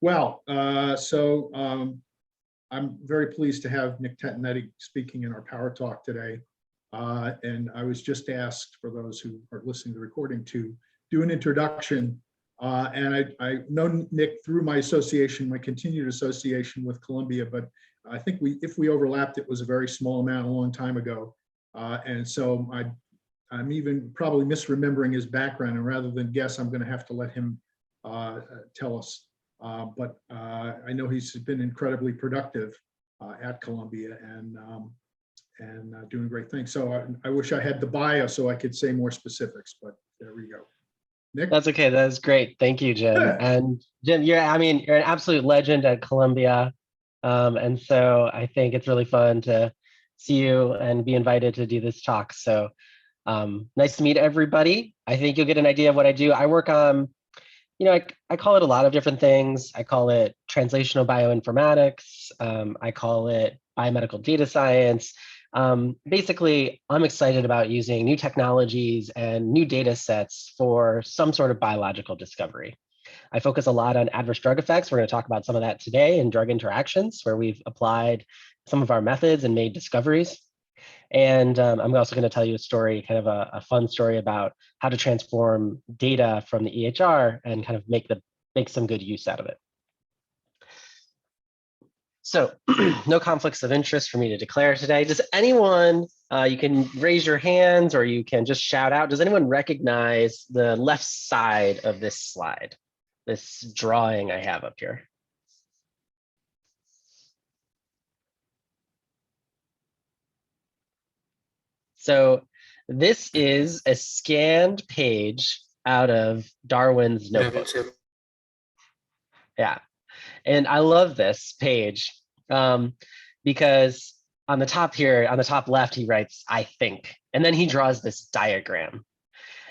Well, I'm very pleased to have Nick Tatonetti speaking in our Power Talk today. And I was just asked, for those who are listening to the recording, to do an introduction. And I know Nick through my association, my continued association with Columbia, but I think if we overlapped, it was a very small amount a long time ago. And so I'm even probably misremembering his background, and rather than guess, I'm going to have to let him tell us. But I know he's been incredibly productive at Columbia and doing great things. So I wish I had the bio so I could say more specifics, but there we go. Nick? That's okay. That is great. Thank you, Jim. Yeah. And Jim, you're an absolute legend at Columbia. And so I think it's really fun to see you and be invited to do this talk. So nice to meet everybody. I think you'll get an idea of what I do. I work on, I call it a lot of different things. I call it translational bioinformatics. I call it biomedical data science. Basically, I'm excited about using new technologies and new data sets for some sort of biological discovery. I focus a lot on adverse drug effects. We're going to talk about some of that today in drug interactions, where we've applied some of our methods and made discoveries. And I'm also going to tell you a story, kind of a fun story about how to transform data from the EHR and kind of make some good use out of it. So no conflicts of interest for me to declare today. Does anyone, you can raise your hands or you can just shout out, does anyone recognize the left side of this slide, this drawing I have up here? So this is a scanned page out of Darwin's notebook. Yeah, and I love this page because on the top here, on the top left, he writes, "I think," and then he draws this diagram.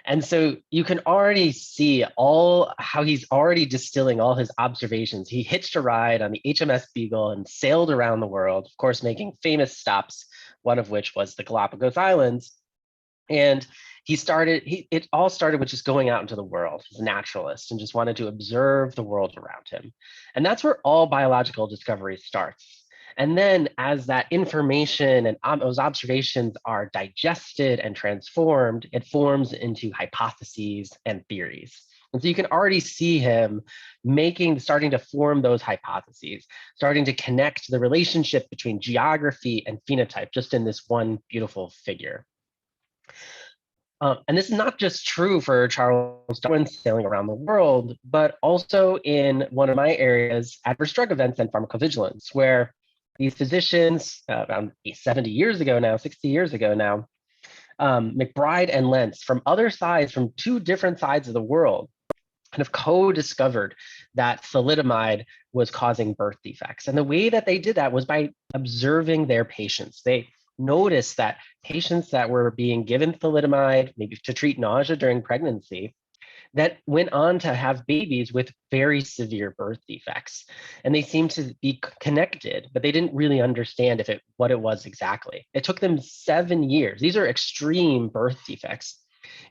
And so you can already see how he's already distilling all his observations. He hitched a ride on the HMS Beagle and sailed around the world, of course, making famous stops, one of which was the Galapagos Islands. And it all started with just going out into the world. He's a naturalist and just wanted to observe the world around him. And that's where all biological discovery starts. And then as that information and those observations are digested and transformed, it forms into hypotheses and theories. And so you can already see him starting to form those hypotheses, starting to connect the relationship between geography and phenotype just in this one beautiful figure. And this is not just true for Charles Darwin sailing around the world, but also in one of my areas, adverse drug events and pharmacovigilance, where these physicians, around 70 years ago now, 60 years ago now, McBride and Lentz from two different sides of the world, kind of co-discovered that thalidomide was causing birth defects. And the way that they did that was by observing their patients. They noticed that patients that were being given thalidomide, maybe to treat nausea during pregnancy, that went on to have babies with very severe birth defects. And they seemed to be connected, but they didn't really understand what it was exactly. It took them 7 years. These are extreme birth defects.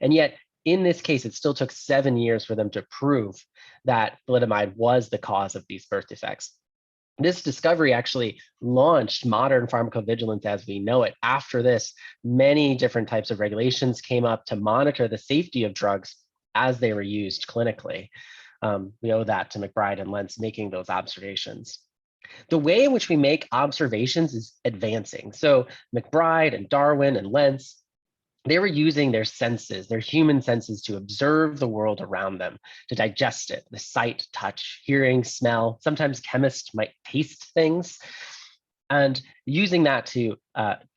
And yet, in this case, it still took 7 years for them to prove that thalidomide was the cause of these birth defects. This discovery actually launched modern pharmacovigilance as we know it. After this, many different types of regulations came up to monitor the safety of drugs as they were used clinically. We owe that to McBride and Lentz making those observations. The way in which we make observations is advancing. So McBride and Darwin and Lentz, they were using their senses, their human senses, to observe the world around them, to digest it, the sight, touch, hearing, smell. Sometimes chemists might taste things, and using that to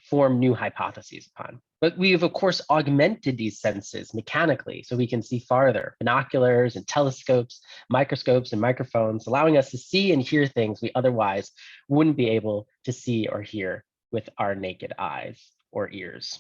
form new hypotheses upon. But we've, of course, augmented these senses mechanically so we can see farther. Binoculars and telescopes, microscopes and microphones, allowing us to see and hear things we otherwise wouldn't be able to see or hear with our naked eyes or ears.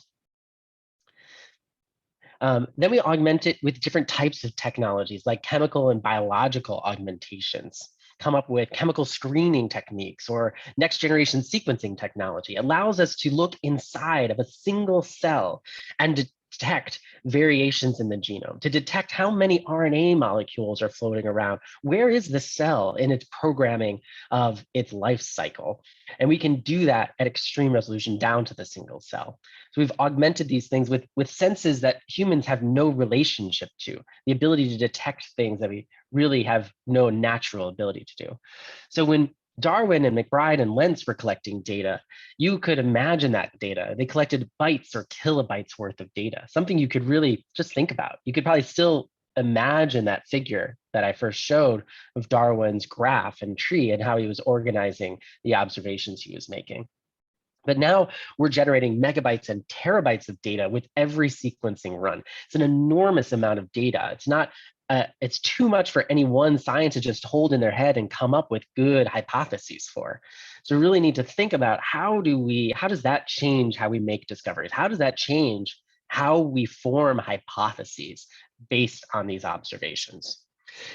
Then we augment it with different types of technologies like chemical and biological augmentations. Come up with chemical screening techniques or next generation sequencing technology allows us to look inside of a single cell and detect variations in the genome, to detect how many RNA molecules are floating around. Where is the cell in its programming of its life cycle? And we can do that at extreme resolution down to the single cell. So we've augmented these things with senses that humans have no relationship to, the ability to detect things that we really have no natural ability to do. So when Darwin and McBride and Lentz were collecting data, you could imagine that data. They collected bytes or kilobytes worth of data, something you could really just think about. You could probably still imagine that figure that I first showed of Darwin's graph and tree and how he was organizing the observations he was making. But now we're generating megabytes and terabytes of data with every sequencing run. It's an enormous amount of data. It's not, it's too much for any one scientist to just hold in their head and come up with good hypotheses for. So we really need to think about how does that change how we make discoveries? How does that change how we form hypotheses based on these observations?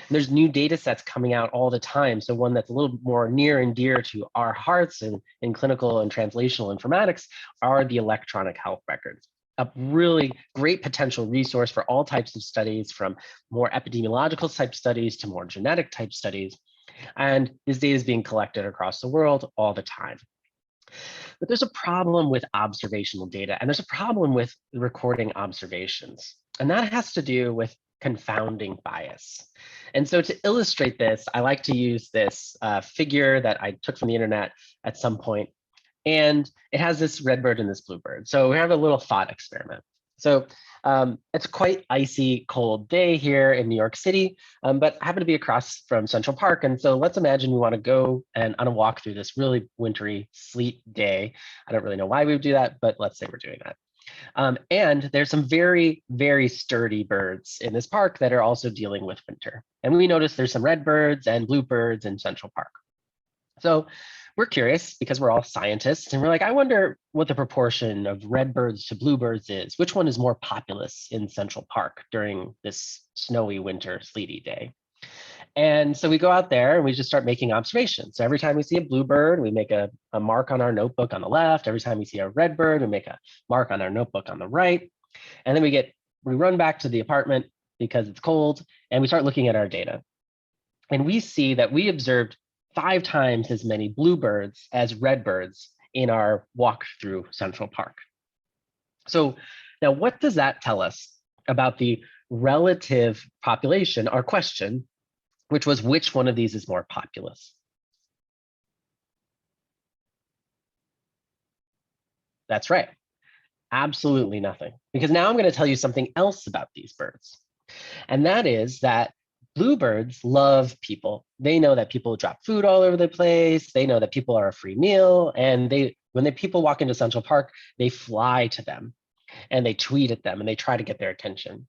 And there's new data sets coming out all the time. So one that's a little more near and dear to our hearts in clinical and translational informatics are the electronic health records. A really great potential resource for all types of studies, from more epidemiological type studies to more genetic type studies. And this data is being collected across the world all the time. But there's a problem with observational data, and there's a problem with recording observations. And that has to do with confounding bias. And so to illustrate this, I like to use this figure that I took from the internet at some point. And it has this red bird and this blue bird. So we have a little thought experiment. So it's a quite icy, cold day here in New York City, but I happen to be across from Central Park. And so let's imagine we want to go on a walk through this really wintry, sleet day. I don't really know why we would do that, but let's say we're doing that. And there's some very, very sturdy birds in this park that are also dealing with winter. And we notice there's some red birds and blue birds in Central Park. So we're curious because we're all scientists, and we're like, I wonder what the proportion of red birds to blue birds is. Which one is more populous in Central Park during this snowy winter sleety day? And so we go out there and we just start making observations. So every time we see a blue bird, we make a mark on our notebook on the left. Every time we see a red bird, we make a mark on our notebook on the right. And then we run back to the apartment because it's cold, and we start looking at our data. And we see that we observed 5 times as many bluebirds as redbirds in our walk through Central Park. So now what does that tell us about the relative population, our question, which was which one of these is more populous? That's right. Absolutely nothing. Because now I'm going to tell you something else about these birds. And that is that bluebirds love people. They know that people drop food all over the place. They know that people are a free meal. And when people walk into Central Park, they fly to them and they tweet at them and they try to get their attention.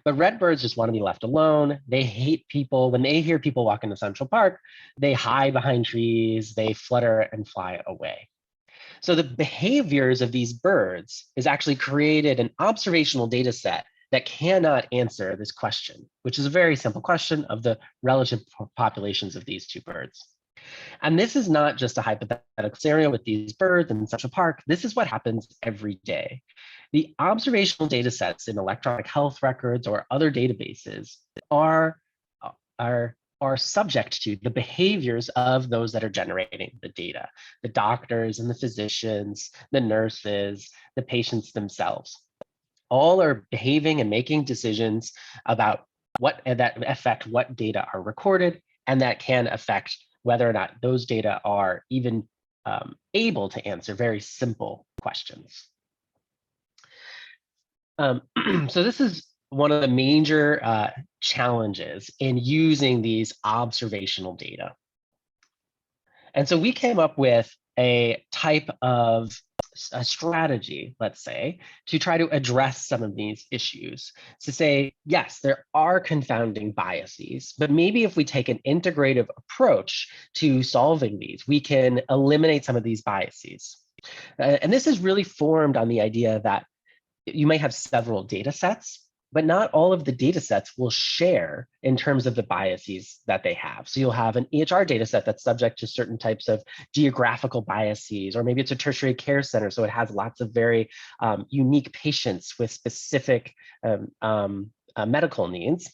But redbirds just want to be left alone. They hate people. When they hear people walk into Central Park, they hide behind trees, they flutter and fly away. So the behaviors of these birds is actually created an observational data set that cannot answer this question, which is a very simple question of the relative populations of these two birds. And this is not just a hypothetical scenario with these birds in Central Park. This is what happens every day. The observational data sets in electronic health records or other databases are subject to the behaviors of those that are generating the data, the doctors and the physicians, the nurses, the patients themselves. All are behaving and making decisions about what that affect what data are recorded, and that can affect whether or not those data are even able to answer very simple questions. So this is one of the major challenges in using these observational data. And so we came up with a type of a strategy, let's say, to try to address some of these issues. To say, yes, there are confounding biases, but maybe if we take an integrative approach to solving these, we can eliminate some of these biases. And this is really formed on the idea that you may have several data sets, but not all of the data sets will share in terms of the biases that they have. So you'll have an EHR data set that's subject to certain types of geographical biases, or maybe it's a tertiary care center, so it has lots of very unique patients with specific medical needs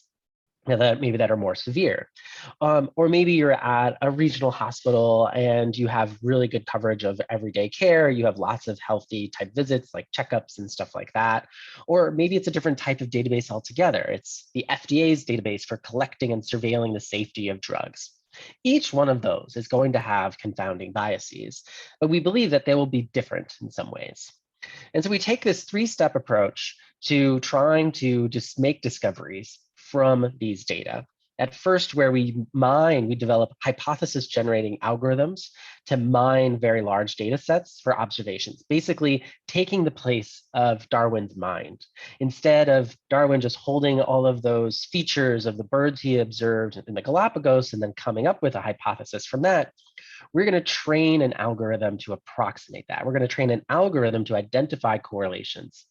that are more severe. Or maybe you're at a regional hospital and you have really good coverage of everyday care. You have lots of healthy type visits like checkups and stuff like that. Or maybe it's a different type of database altogether. It's the FDA's database for collecting and surveilling the safety of drugs. Each one of those is going to have confounding biases, but we believe that they will be different in some ways. And so we take this three-step approach to trying to just make discoveries from these data. At first, where we develop hypothesis-generating algorithms to mine very large data sets for observations, basically taking the place of Darwin's mind. Instead of Darwin just holding all of those features of the birds he observed in the Galapagos and then coming up with a hypothesis from that, we're going to train an algorithm to approximate that. We're going to train an algorithm to identify correlations.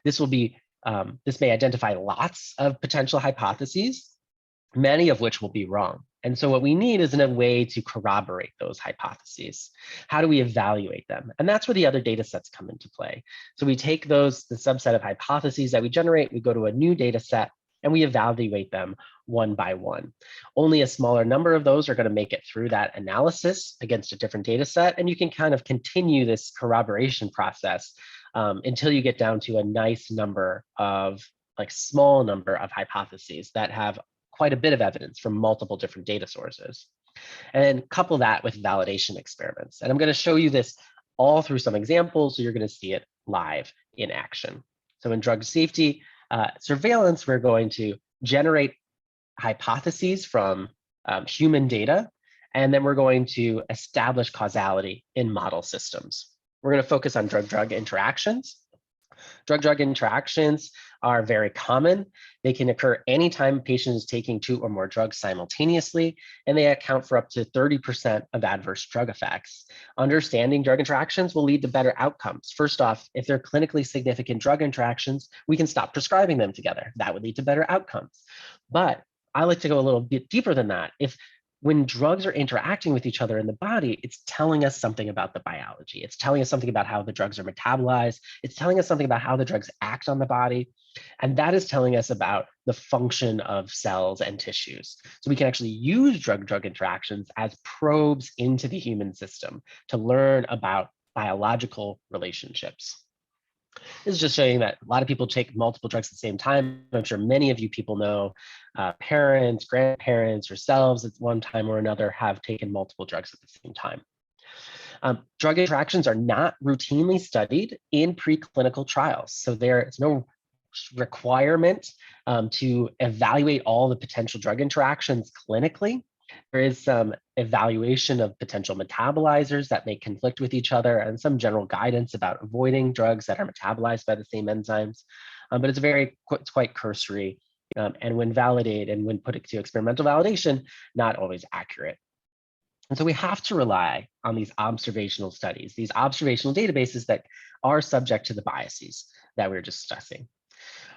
This may identify lots of potential hypotheses, many of which will be wrong. And so what we need is a way to corroborate those hypotheses. How do we evaluate them? And that's where the other data sets come into play. So we take the subset of hypotheses that we generate, we go to a new data set, and we evaluate them one by one. Only a smaller number of those are going to make it through that analysis against a different data set, and you can kind of continue this corroboration process until you get down to a nice number of, small number of hypotheses that have quite a bit of evidence from multiple different data sources. And then couple that with validation experiments. And I'm going to show you this all through some examples, so you're going to see it live in action. So in drug safety surveillance, we're going to generate hypotheses from human data, and then we're going to establish causality in model systems. We're going to focus on drug-drug interactions. Drug-drug interactions are very common. They can occur anytime a patient is taking 2 or more drugs simultaneously, and they account for up to 30% of adverse drug effects. Understanding drug interactions will lead to better outcomes. First off, if they're clinically significant drug interactions, we can stop prescribing them together. That would lead to better outcomes. But I like to go a little bit deeper than that. When drugs are interacting with each other in the body, it's telling us something about the biology. It's telling us something about how the drugs are metabolized. It's telling us something about how the drugs act on the body. And that is telling us about the function of cells and tissues. So we can actually use drug-drug interactions as probes into the human system to learn about biological relationships. This is just showing that a lot of people take multiple drugs at the same time. I'm sure many of you people know parents, grandparents, yourselves at one time or another have taken multiple drugs at the same time. Drug interactions are not routinely studied in preclinical trials. So there's no requirement to evaluate all the potential drug interactions clinically. There is some evaluation of potential metabolizers that may conflict with each other and some general guidance about avoiding drugs that are metabolized by the same enzymes. But it's quite cursory, and when validated and when put to experimental validation, not always accurate. And so we have to rely on these observational studies, these observational databases that are subject to the biases that we were just discussing.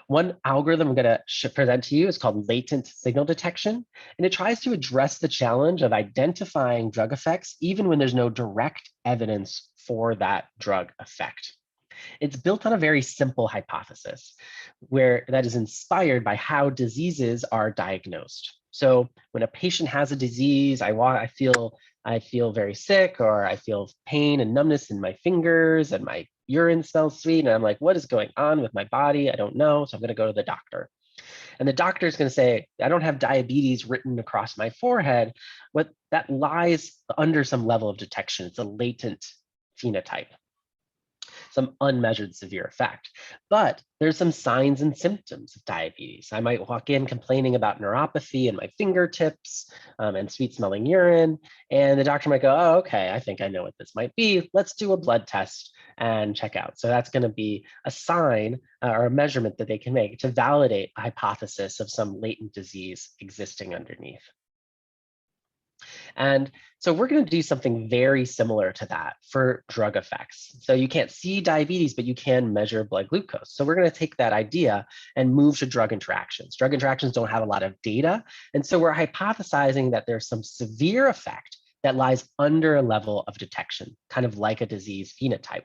One algorithm I'm going to present to you is called Latent Signal Detection, and it tries to address the challenge of identifying drug effects even when there's no direct evidence for that drug effect. It's built on a very simple hypothesis that is inspired by how diseases are diagnosed. So when a patient has a disease, I feel very sick, or I feel pain and numbness in my fingers, and my urine smells sweet, and I'm like, what is going on with my body? I don't know, so I'm going to go to the doctor. And the doctor is going to say, I don't have diabetes written across my forehead, but that lies under some level of detection. It's a latent phenotype, some unmeasured severe effect. But there's some signs and symptoms of diabetes. I might walk in complaining about neuropathy in my fingertips and sweet smelling urine. And the doctor might go, oh, okay, I think I know what this might be. Let's do a blood test and check out. So that's going to be a sign or a measurement that they can make to validate a hypothesis of some latent disease existing underneath. And so we're going to do something very similar to that for drug effects. So you can't see diabetes, but you can measure blood glucose. So we're going to take that idea and move to drug interactions. Drug interactions don't have a lot of data. And so we're hypothesizing that there's some severe effect that lies under a level of detection, kind of like a disease phenotype.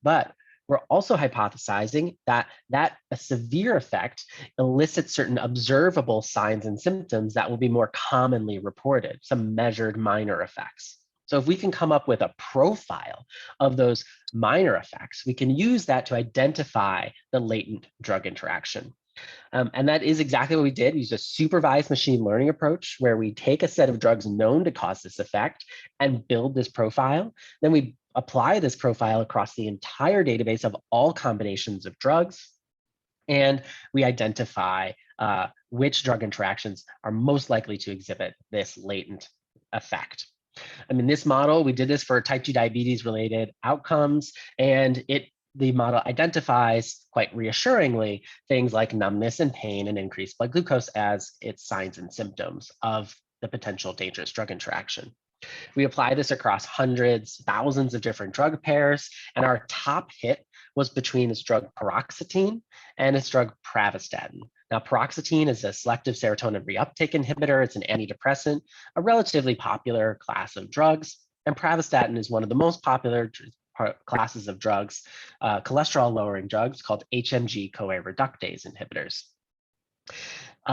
But we're also hypothesizing that a severe effect elicits certain observable signs and symptoms that will be more commonly reported, some measured minor effects. So if we can come up with a profile of those minor effects, we can use that to identify the latent drug interaction. And that is exactly what we did. We used a supervised machine learning approach where we take a set of drugs known to cause this effect and build this profile. Then we apply this profile across the entire database of all combinations of drugs. And we identify which drug interactions are most likely to exhibit this latent effect. In this model, we did this for type 2 diabetes related outcomes, and the model identifies quite reassuringly things like numbness and pain and increased blood glucose as its signs and symptoms of the potential dangerous drug interaction. We apply this across hundreds, thousands of different drug pairs, and our top hit was between this drug paroxetine and its drug pravastatin. Now, paroxetine is a selective serotonin reuptake inhibitor. It's an antidepressant, a relatively popular class of drugs, and pravastatin is one of the most popular classes of drugs, cholesterol-lowering drugs called HMG-CoA reductase inhibitors.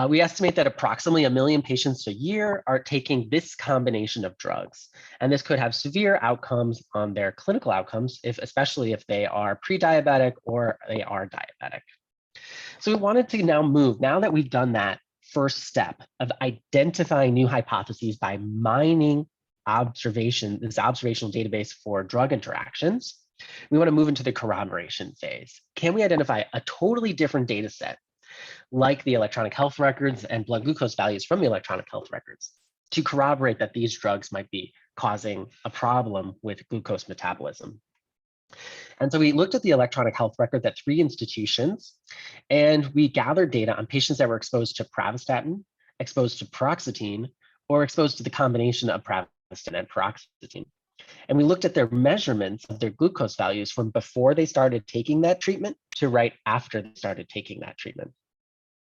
We estimate that approximately 1 million patients a year are taking this combination of drugs, and this could have severe outcomes on their clinical outcomes, especially if they are pre-diabetic or they are diabetic. So we wanted to now move, now that we've done that first step of identifying new hypotheses by mining this observational database for drug interactions, we want to move into the corroboration phase. Can we identify a totally different data set, like the electronic health records and blood glucose values from the electronic health records, to corroborate that these drugs might be causing a problem with glucose metabolism? And so we looked at the electronic health records at 3 institutions, and we gathered data on patients that were exposed to pravastatin, exposed to paroxetine, or exposed to the combination of pravastatin and paroxetine. And we looked at their measurements of their glucose values from before they started taking that treatment to right after they started taking that treatment,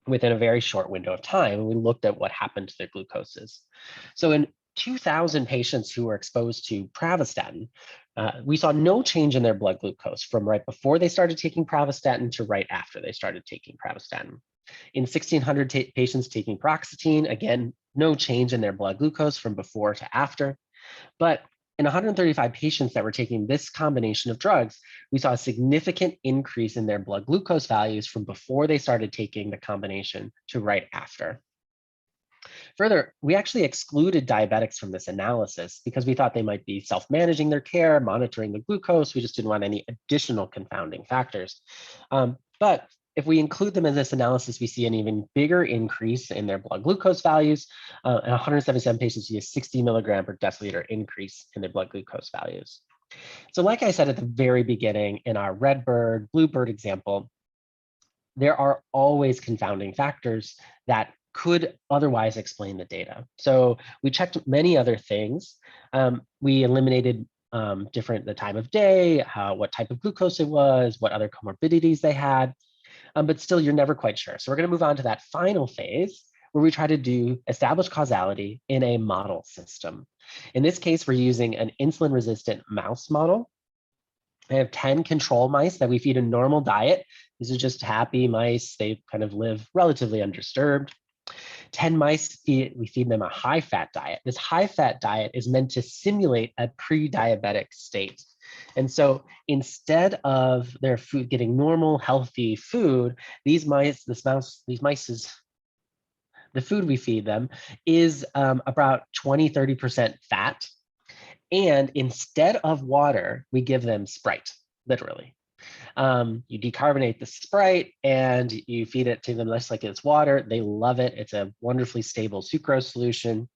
within a very short window of time. And we looked at what happened to their glucoses. So in 2,000 patients who were exposed to pravastatin, we saw no change in their blood glucose from right before they started taking pravastatin to right after they started taking pravastatin. In 1,600 patients taking paroxetine, again, no change in their blood glucose from before to after. But in 135 patients that were taking this combination of drugs, we saw a significant increase in their blood glucose values from before they started taking the combination to right after. Further, we actually excluded diabetics from this analysis because we thought they might be self-managing their care, monitoring the glucose. We just didn't want any additional confounding factors. But if we include them in this analysis, we see an even bigger increase in their blood glucose values. In 177 patients, see a 60 milligram per deciliter increase in their blood glucose values. So like I said at the very beginning, in our redbird, bluebird example, there are always confounding factors that could otherwise explain the data. So we checked many other things. We eliminated the time of day, what type of glucose it was, what other comorbidities they had. But still, you're never quite sure. So we're going to move on to that final phase where we try to establish causality in a model system. In this case, we're using an insulin-resistant mouse model. I have 10 control mice that we feed a normal diet. These are just happy mice. They kind of live relatively undisturbed. 10 mice, we feed them a high-fat diet. This high-fat diet is meant to simulate a pre-diabetic state. And so instead of their food getting normal, healthy food, the food we feed them is about 20–30% fat. And instead of water, we give them Sprite, literally. You decarbonate the Sprite and you feed it to them less like it's water. They love it. It's a wonderfully stable sucrose solution.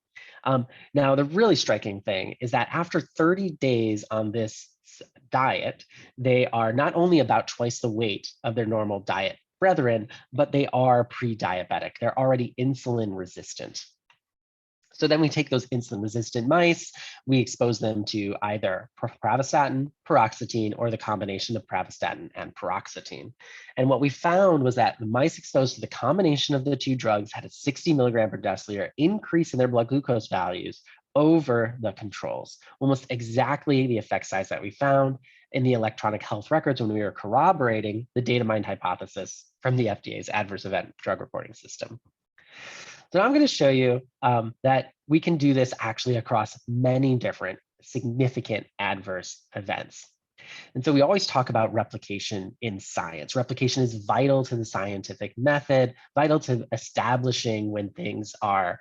Now, the really striking thing is that after 30 days on this diet, they are not only about twice the weight of their normal diet brethren, but they are pre-diabetic. They're already insulin resistant. So then we take those insulin-resistant mice, we expose them to either pravastatin, paroxetine, or the combination of pravastatin and paroxetine. And what we found was that the mice exposed to the combination of the two drugs had a 60 milligram per deciliter increase in their blood glucose values over the controls, almost exactly the effect size that we found in the electronic health records when we were corroborating the data mined hypothesis from the FDA's adverse event drug reporting system. So now I'm going to show you that we can do this actually across many different significant adverse events. And so we always talk about replication in science. Replication is vital to the scientific method, vital to establishing when things are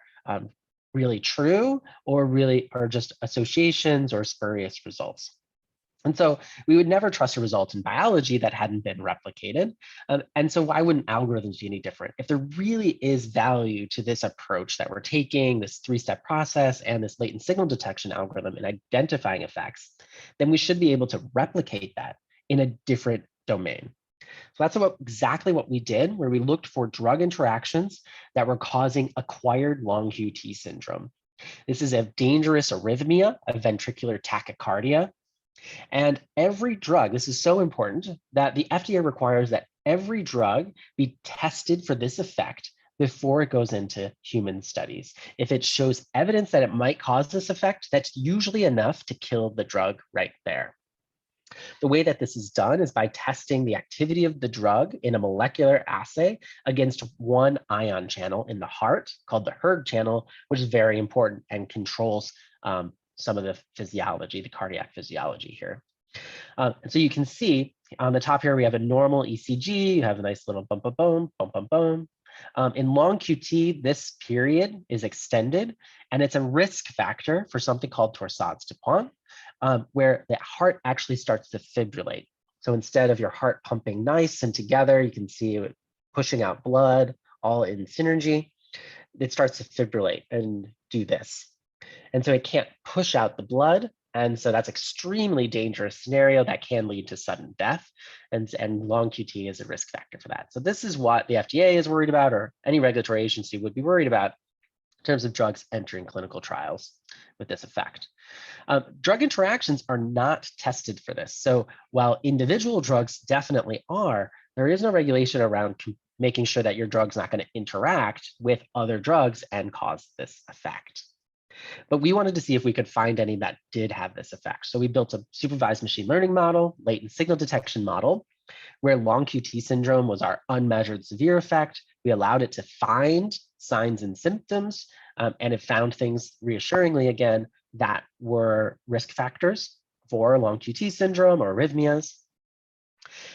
really true or just associations or spurious results. And so we would never trust a result in biology that hadn't been replicated. And so why wouldn't algorithms be any different? If there really is value to this approach that we're taking, this three-step process and this latent signal detection algorithm in identifying effects, then we should be able to replicate that in a different domain. So that's exactly what we did, where we looked for drug interactions that were causing acquired long QT syndrome. This is a dangerous arrhythmia, a ventricular tachycardia. And every drug, this is so important that the FDA requires that every drug be tested for this effect before it goes into human studies. If it shows evidence that it might cause this effect, that's usually enough to kill the drug right there. The way that this is done is by testing the activity of the drug in a molecular assay against one ion channel in the heart called the hERG channel, which is very important and controls some of the physiology, the cardiac physiology here. And so you can see on the top here, we have a normal ECG. You have a nice little bump, bump, boom, bump, bump, boom. In long QT, this period is extended, and it's a risk factor for something called torsades de pointes, where the heart actually starts to fibrillate. So instead of your heart pumping nice and together, you can see it pushing out blood all in synergy, it starts to fibrillate and do this. And so it can't push out the blood. And so that's extremely dangerous scenario that can lead to sudden death. And long QT is a risk factor for that. So this is what the FDA is worried about, or any regulatory agency would be worried about in terms of drugs entering clinical trials with this effect. Drug interactions are not tested for this. So while individual drugs definitely are, there is no regulation around making sure that your drug's not going to interact with other drugs and cause this effect. But we wanted to see if we could find any that did have this effect. So we built a supervised machine learning model, latent signal detection model, where long QT syndrome was our unmeasured severe effect. We allowed it to find signs and symptoms, and it found things reassuringly again that were risk factors for long QT syndrome or arrhythmias.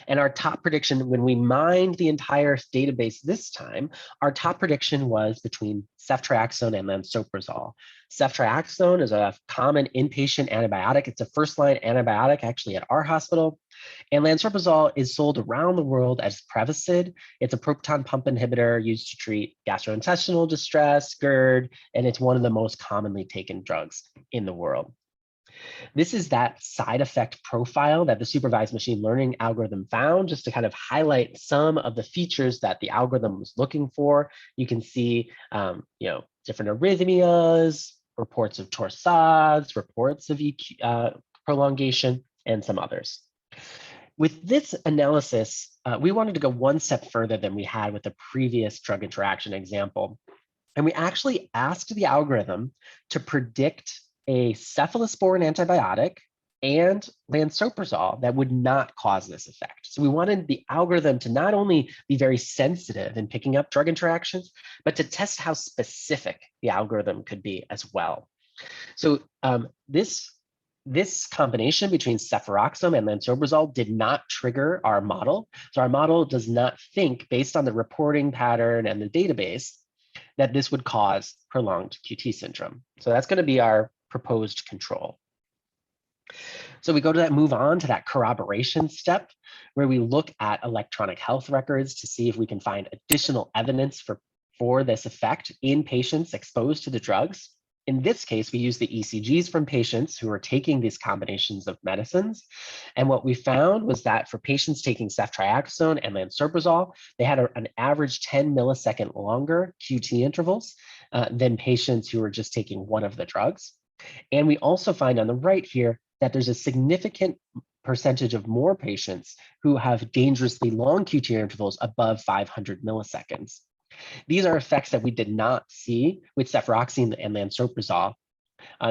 And our top prediction, when we mined the entire database this time, our top prediction was between ceftriaxone and lansoprazole. Ceftriaxone is a common inpatient antibiotic. It's a first-line antibiotic actually at our hospital. And lansoprazole is sold around the world as Prevacid. It's a proton pump inhibitor used to treat gastrointestinal distress, GERD, and it's one of the most commonly taken drugs in the world. This is that side effect profile that the supervised machine learning algorithm found, just to kind of highlight some of the features that the algorithm was looking for. You can see, different arrhythmias, reports of torsades, reports of prolongation, and some others. With this analysis, we wanted to go one step further than we had with the previous drug interaction example. And we actually asked the algorithm to predict a cephalosporin antibiotic and lansoprazole that would not cause this effect. So we wanted the algorithm to not only be very sensitive in picking up drug interactions, but to test how specific the algorithm could be as well. So this combination between cefuroxime and lansoprazole did not trigger our model. So our model does not think, based on the reporting pattern and the database, that this would cause prolonged QT syndrome. So that's going to be our proposed control. So we move on to that corroboration step, where we look at electronic health records to see if we can find additional evidence for this effect in patients exposed to the drugs. In this case, we use the ECGs from patients who are taking these combinations of medicines. And what we found was that for patients taking ceftriaxone and lansoprazole, they had an average 10 millisecond longer QT intervals. than patients who are just taking one of the drugs. And we also find on the right here that there's a significant percentage of more patients who have dangerously long QT intervals above 500 milliseconds. These are effects that we did not see with cefuroxime and lansoprazole.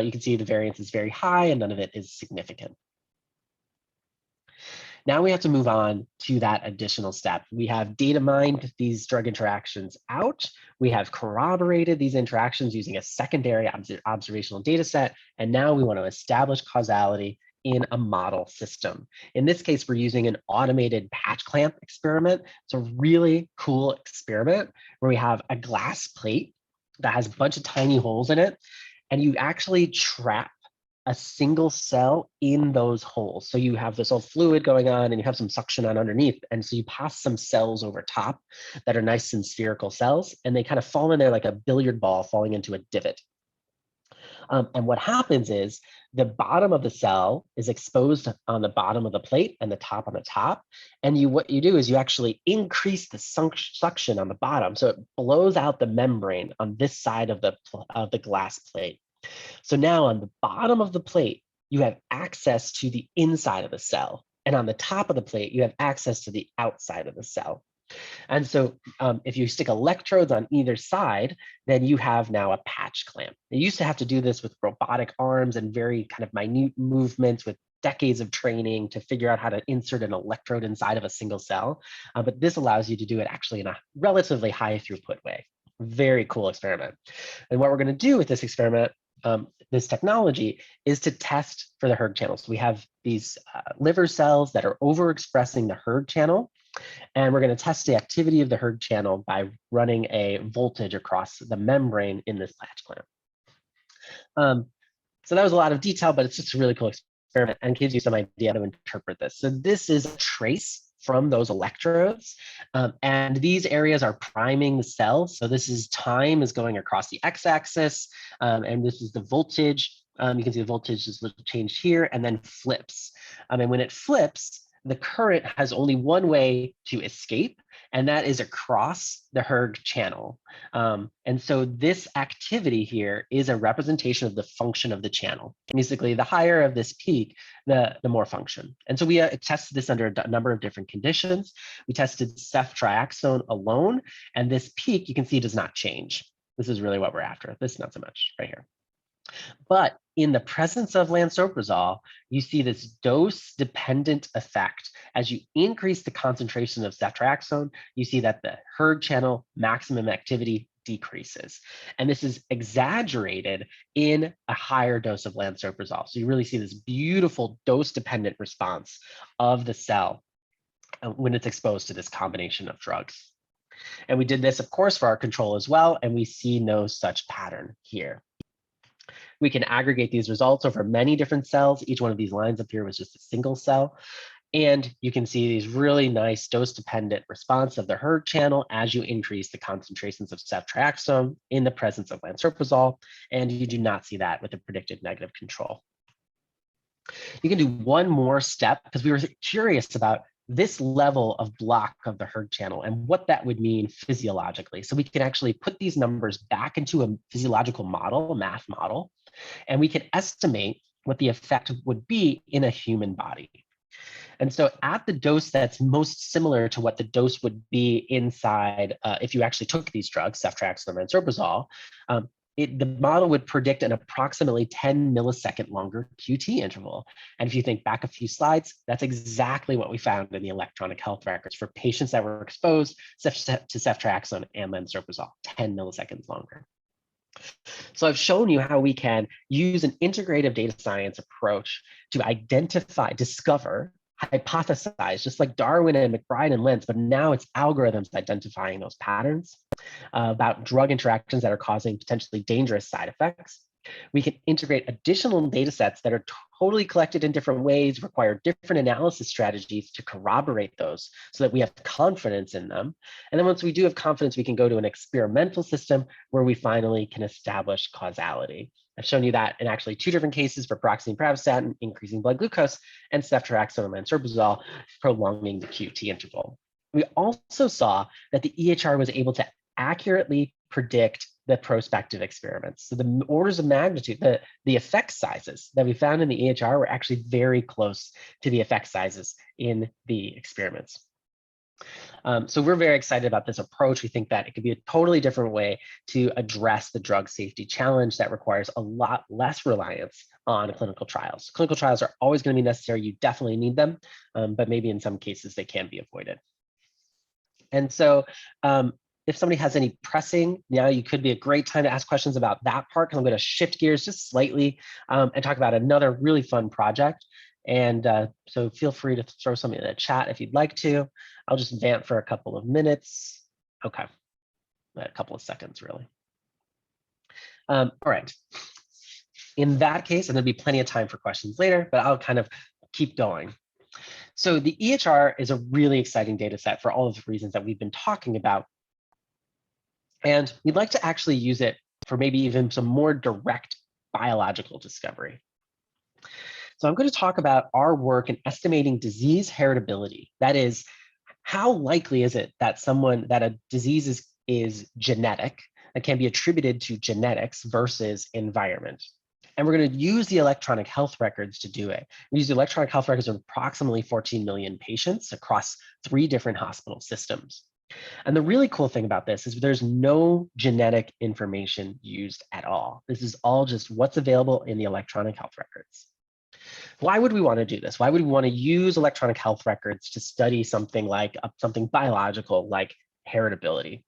You can see the variance is very high and none of it is significant. Now we have to move on to that additional step. We have data mined these drug interactions out. We have corroborated these interactions using a secondary observational data set. And now we want to establish causality in a model system. In this case, we're using an automated patch clamp experiment. It's a really cool experiment where we have a glass plate that has a bunch of tiny holes in it. And you actually trap a single cell in those holes. So you have this whole fluid going on and you have some suction on underneath. And so you pass some cells over top that are nice and spherical cells, and they kind of fall in there like a billiard ball falling into a divot. And what happens is the bottom of the cell is exposed on the bottom of the plate and the top on the top. And what you do is you actually increase the suction on the bottom. So it blows out the membrane on this side of the glass plate. So now on the bottom of the plate, you have access to the inside of the cell. And on the top of the plate, you have access to the outside of the cell. And so if you stick electrodes on either side, then you have now a patch clamp. They used to have to do this with robotic arms and very kind of minute movements with decades of training to figure out how to insert an electrode inside of a single cell. But this allows you to do it actually in a relatively high throughput way. Very cool experiment. And what we're going to do with this experiment, this technology, is to test for the hERG channels. We have these liver cells that are overexpressing the hERG channel, and we're going to test the activity of the hERG channel by running a voltage across the membrane in this patch clamp. So that was a lot of detail, but it's just a really cool experiment and gives you some idea how to interpret this. So this is a trace from those electrodes, and these areas are priming the cells. So this is time is going across the x-axis, and this is the voltage. You can see the voltage is changed here and then flips. And when it flips, the current has only one way to escape, and that is across the hERG channel. And so this activity here is a representation of the function of the channel. Basically, the higher of this peak, the more function. And so we tested this under a number of different conditions. We tested ceftriaxone alone, and this peak, you can see, does not change. This is really what we're after. This not so much right here. But in the presence of lansoprazole, you see this dose-dependent effect. As you increase the concentration of ceftriaxone, you see that the hERG channel maximum activity decreases. And this is exaggerated in a higher dose of lansoprazole. So you really see this beautiful dose-dependent response of the cell when it's exposed to this combination of drugs. And we did this, of course, for our control as well, and we see no such pattern here. We can aggregate these results over many different cells. Each one of these lines up here was just a single cell. And you can see these really nice dose-dependent response of the hERG channel as you increase the concentrations of ceftriaxone in the presence of lansoprazole. And you do not see that with the predicted negative control. You can do one more step because we were curious about this level of block of the hERG channel and what that would mean physiologically. So we can actually put these numbers back into a physiological model, a math model, and we can estimate what the effect would be in a human body. And so at the dose that's most similar to what the dose would be inside if you actually took these drugs, ceftriaxone and lansoprazole, the model would predict an approximately 10 millisecond longer QT interval. And if you think back a few slides, that's exactly what we found in the electronic health records for patients that were exposed to ceftriaxone and lansoprazole, 10 milliseconds longer. So I've shown you how we can use an integrative data science approach to identify, discover, hypothesize, just like Darwin and McBride and Lentz, but now it's algorithms identifying those patterns about drug interactions that are causing potentially dangerous side effects. We can integrate additional data sets that are totally collected in different ways, require different analysis strategies to corroborate those so that we have confidence in them. And then once we do have confidence, we can go to an experimental system where we finally can establish causality. I've shown you that in actually two different cases for paroxetine pravastatin, increasing blood glucose, and ceftriaxone and lansoprazole, prolonging the QT interval. We also saw that the EHR was able to accurately predict the prospective experiments. So the orders of magnitude, the effect sizes that we found in the EHR were actually very close to the effect sizes in the experiments. So we're very excited about this approach. We think that it could be a totally different way to address the drug safety challenge that requires a lot less reliance on clinical trials. Clinical trials are always going to be necessary. You definitely need them, but maybe in some cases they can be avoided. And so if somebody has any pressing, now you could be a great time to ask questions about that part, because I'm going to shift gears just slightly and talk about another really fun project. And so feel free to throw something in the chat if you'd like to. I'll just vamp for a couple of minutes. Okay, a couple of seconds, really. All right. In that case, and there'll be plenty of time for questions later, but I'll kind of keep going. So the EHR is a really exciting data set for all of the reasons that we've been talking about. And we'd like to actually use it for maybe even some more direct biological discovery. So I'm going to talk about our work in estimating disease heritability. That is, how likely is it that a disease is genetic, that can be attributed to genetics versus environment? And we're going to use the electronic health records to do it. We use the electronic health records of approximately 14 million patients across 3 different hospital systems. And the really cool thing about this is there's no genetic information used at all. This is all just what's available in the electronic health records. Why would we want to do this? Why would we want to use electronic health records to study something like something biological like heritability?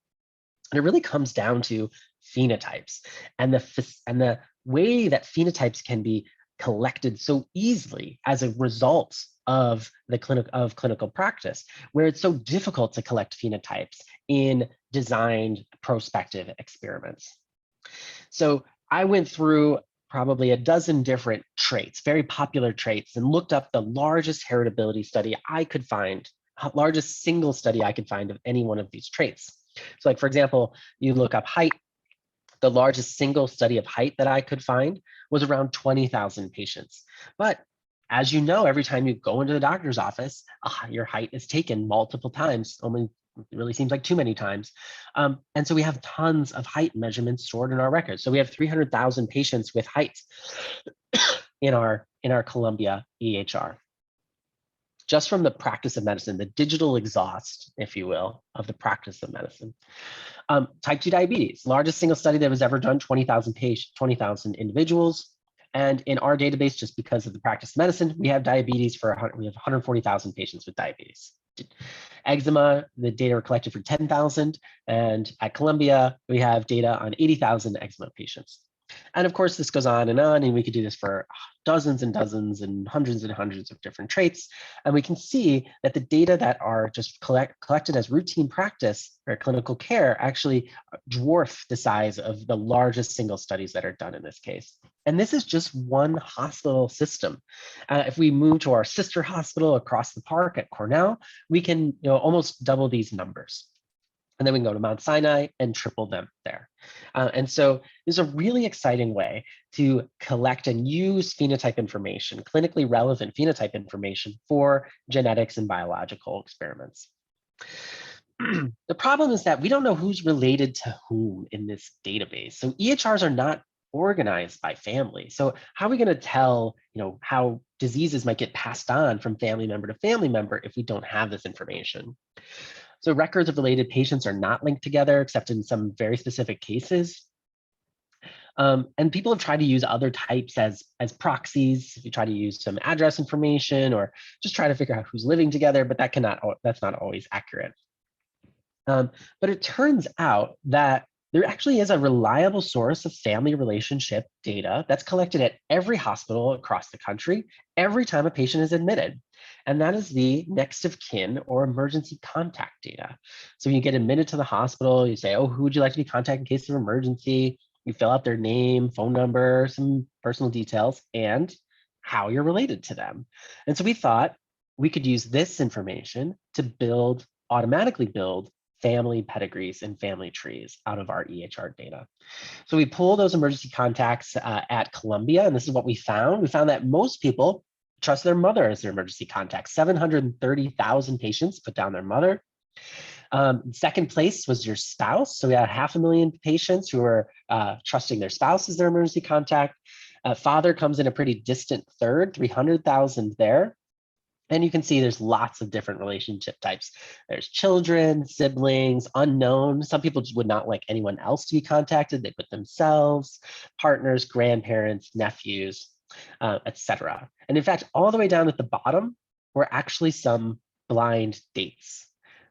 And it really comes down to phenotypes and the way that phenotypes can be collected so easily as a result of the clinical practice, where it's so difficult to collect phenotypes in designed prospective experiments. So I went through probably a dozen different traits, very popular traits, and looked up the largest heritability study I could find, largest single study I could find of any one of these traits. So like, for example, you look up height. The largest single study of height that I could find was around 20,000 patients. But as you know, every time you go into the doctor's office, your height is taken multiple times. Only it really seems like too many times. And so we have tons of height measurements stored in our records. So we have 300,000 patients with height in our Columbia EHR. Just from the practice of medicine, the digital exhaust, if you will, of the practice of medicine. Type 2 diabetes, largest single study that was ever done, 20,000 individuals. And in our database, just because of the practice of medicine, we have diabetes we have 140,000 patients with diabetes. Eczema, the data were collected for 10,000. And at Columbia, we have data on 80,000 eczema patients. And of course, this goes on, and we could do this for dozens and dozens and hundreds of different traits. And we can see that the data that are just collected as routine practice or clinical care actually dwarf the size of the largest single studies that are done in this case. And this is just one hospital system. If we move to our sister hospital across the park at Cornell, we can almost double these numbers. And then we can go to Mount Sinai and triple them there. And so there's a really exciting way to collect and use phenotype information, clinically relevant phenotype information for genetics and biological experiments. The problem is that we don't know who's related to whom in this database. So EHRs are not organized by family. So how are we going to tell, how diseases might get passed on from family member to family member if we don't have this information? So records of related patients are not linked together, except in some very specific cases. And people have tried to use other types as proxies. If you try to use some address information or just try to figure out who's living together, but that's not always accurate. But it turns out that there actually is a reliable source of family relationship data that's collected at every hospital across the country every time a patient is admitted. And that is the next of kin or emergency contact data. So when you get admitted to the hospital, you say, who would you like to be contacted in case of emergency? You fill out their name, phone number, some personal details, and how you're related to them. And so we thought we could use this information to automatically build family pedigrees and family trees out of our EHR data. So we pull those emergency contacts at Columbia, and this is what we found. We found that most people trust their mother as their emergency contact. 730,000 patients put down their mother. Second place was your spouse. So we had 500,000 patients who were trusting their spouse as their emergency contact. Father comes in a pretty distant third, 300,000 there. And you can see there's lots of different relationship types. There's children, siblings, unknown. Some people just would not like anyone else to be contacted. They put themselves, partners, grandparents, nephews, etc. And in fact, all the way down at the bottom were actually some blind dates.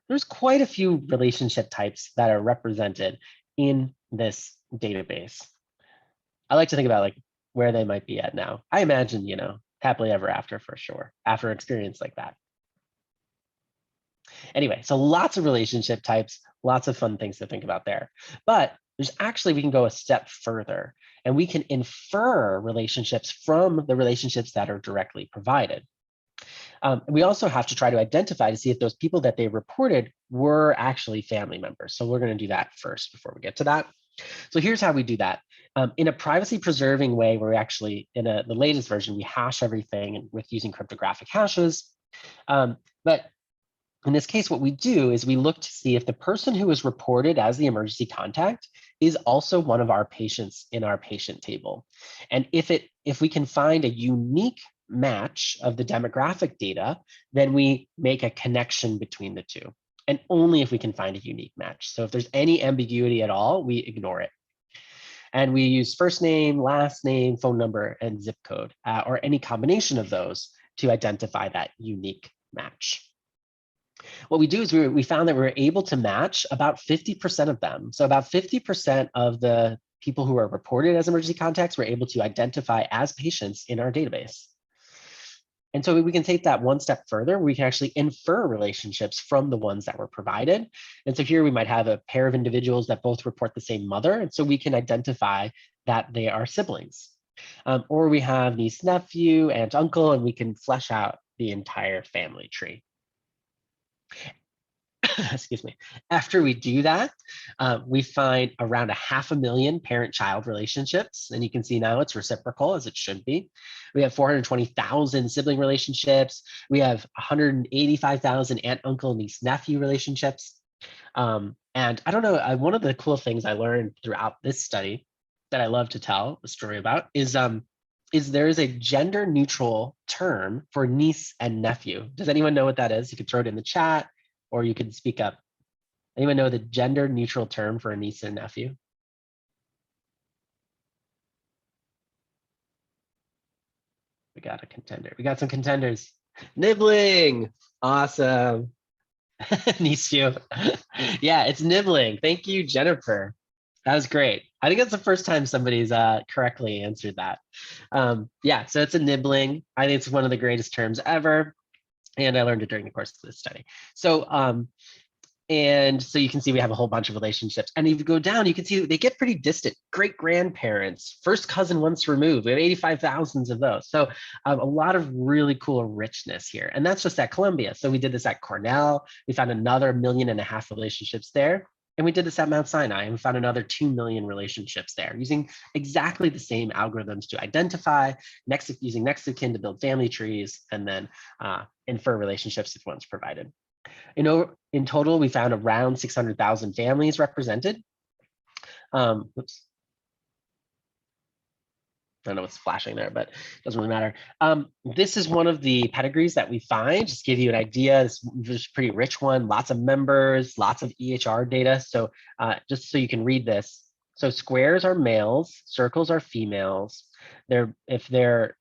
There's quite a few relationship types that are represented in this database. I like to think about like where they might be at now. I imagine, happily ever after for sure, after an experience like that. Anyway, so lots of relationship types, lots of fun things to think about there. But there's actually, we can go a step further and we can infer relationships from the relationships that are directly provided. We also have to try to identify to see if those people that they reported were actually family members. So we're going to do that first before we get to that. So here's how we do that. In a privacy preserving way, where we actually, in the latest version, we hash everything with using cryptographic hashes. But in this case, what we do is we look to see if the person who is reported as the emergency contact is also one of our patients in our patient table. And if we can find a unique match of the demographic data, then we make a connection between the two. And only if we can find a unique match. So if there's any ambiguity at all, we ignore it. And we use first name, last name, phone number, and zip code, or any combination of those to identify that unique match. What we do is we found that we were able to match about 50% of them. So about 50% of the people who are reported as emergency contacts were able to identify as patients in our database. And so we can take that one step further. We can actually infer relationships from the ones that were provided. And so here we might have a pair of individuals that both report the same mother. And so we can identify that they are siblings. Or we have niece, nephew, aunt, uncle, and we can flesh out the entire family tree. Excuse me. After we do that, we find around 500,000 parent-child relationships. And you can see now it's reciprocal, as it should be. We have 420,000 sibling relationships. We have 185,000 aunt, uncle, niece, nephew relationships. And I don't know, one of the cool things I learned throughout this study that I love to tell the story about is there is a gender-neutral term for niece and nephew. Does anyone know what that is? You could throw it in the chat, or you could speak up. Anyone know the gender neutral term for a niece and nephew? We got a contender. We got some contenders. Nibbling. Awesome. Niece you. Yeah, it's nibbling. Thank you, Jennifer. That was great. I think that's the first time somebody's correctly answered that. Yeah, so it's a nibbling. I think it's one of the greatest terms ever. And I learned it during the course of this study. So, and so you can see we have a whole bunch of relationships. And if you go down, you can see they get pretty distant. Great grandparents, first cousin once removed. We have 85,000 of those. So a lot of really cool richness here. And that's just at Columbia. So we did this at Cornell. We found another 1.5 million relationships there. And we did this at Mount Sinai and we found another 2 million relationships there using exactly the same algorithms to identify, using next of kin to build family trees, and then infer relationships if one's provided. In total, we found around 600,000 families represented. Oops. I don't know what's flashing there, but it doesn't really matter. This is one of the pedigrees that we find, just to give you an idea. This is a pretty rich one, lots of members, lots of EHR data. So just so you can read this. So squares are males, circles are females. If they're